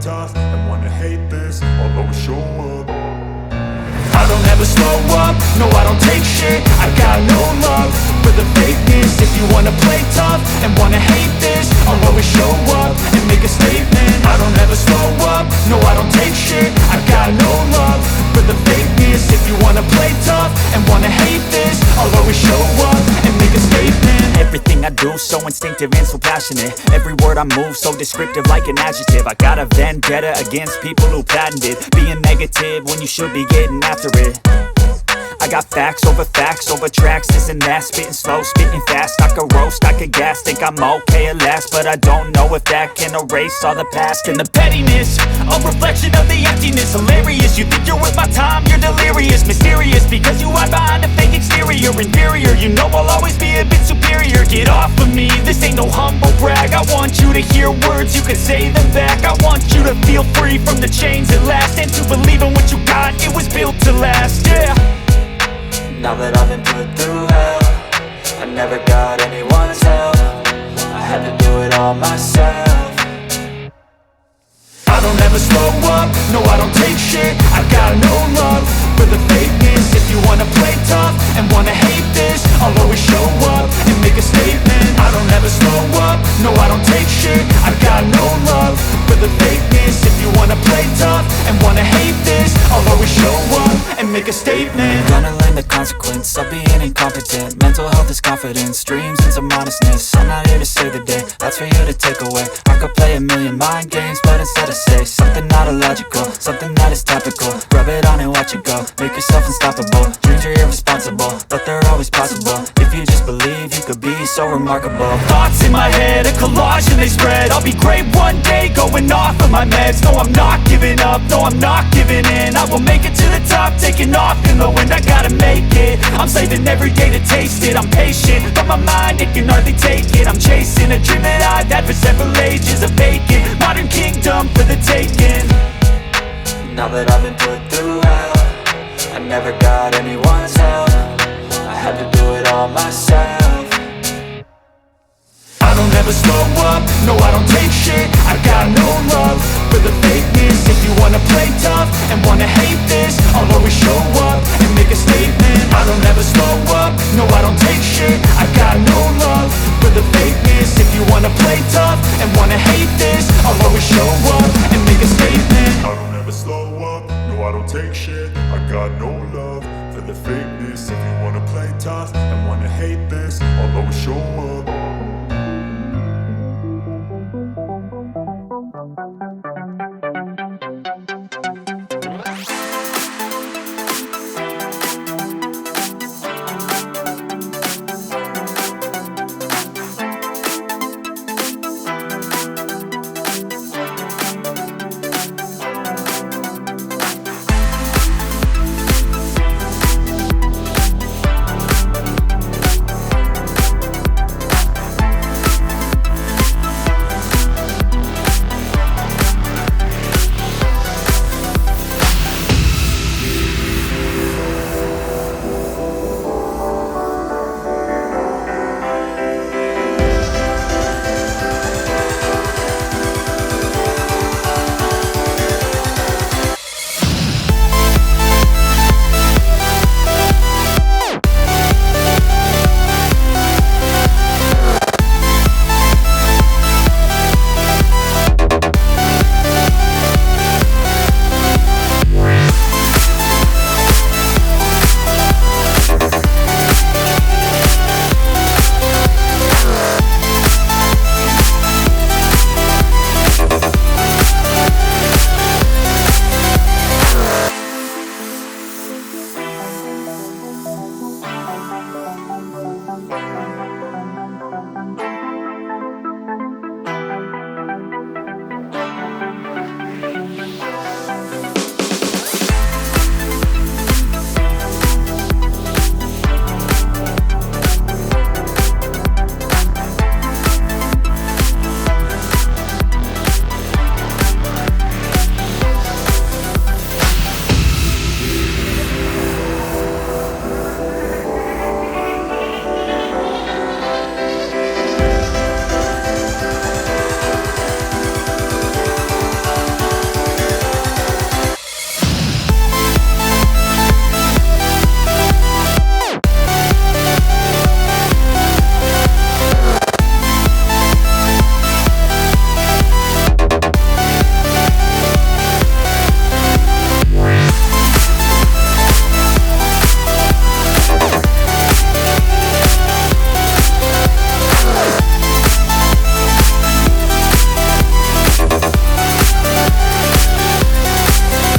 tough and wanna hate this, I'll always show up. I don't ever slow up, no I don't take shit. I got no love for the fakeness. If you wanna play tough and wanna hate this, I'll always show up and make a statement. I don't ever slow up, no I don't take shit. I got no love for the fakeness. If you wanna play tough and wanna hate this, I'll always show up and make a statement. Everything I do so instinctive and so passionate. Every word I move so descriptive like an adjective. I got a vendetta against people who patented being negative when you should be getting after it. I got facts over tracks, this and that. Spitting slow, spitting fast. I could roast, I could gas. Think I'm okay at last, but I don't know if that can erase all the past. And the pettiness, a reflection of the emptiness. Hilarious, you think you're worth my time, you're delirious. Mysterious, because you hide behind a fake exterior. Inferior, you know I'll always be a bit superior. Get off of me, this ain't no humble brag. I want you to hear words, you can say them back. I want you to feel free from the chains at last, and to believe in what you got, it was built to last, yeah. Now that I've been put through hell, I never got anyone's help. I had to do it all myself. I don't ever slow up, no I don't take shit. I got no love for the fakeness. If you wanna play tough and wanna hate this, I'll always show up and make a statement. I don't ever slow up, no I don't take shit. I got no love for the fakeness. If you wanna play tough and wanna hate this, I'll always show up and make a statement. Gonna learn the consequence of being incompetent. Mental health is confidence, dreams and some modestness. I'm not here to save the day, that's for you to take away. I could play a million mind games, but instead I say something not illogical, something that is topical. Rub it on and watch it go, make yourself unstoppable. Dreams are irresponsible, but they're always possible. If you just believe, you could be so remarkable. Thoughts in my head, a collage and they spread. I'll be great one day, going off of my meds. No, I'm not giving up, no, I'm not giving in. I will make it to the top, taking off in the wind. I gotta make it, I'm saving every day to taste it. I'm patient, but my mind, it can hardly take it. I'm chasing a dream that I've had for several ages. A vacant, modern kingdom for the taking. Now that I've been put through hell, I never got anyone's help. I had to do it all myself. I don't ever slow up, no I don't take shit. I got no love for the fakeness. If you wanna play tough and wanna hate this, I'll always show up and make a statement. I don't ever slow up, no I don't take shit. I got no love for the fakeness. If you wanna play tough and wanna hate this, I'll always show up and make a statement. I don't ever slow up, no I don't take shit. I got no love for the fakeness. If you wanna play tough and wanna hate this, I'll always show up.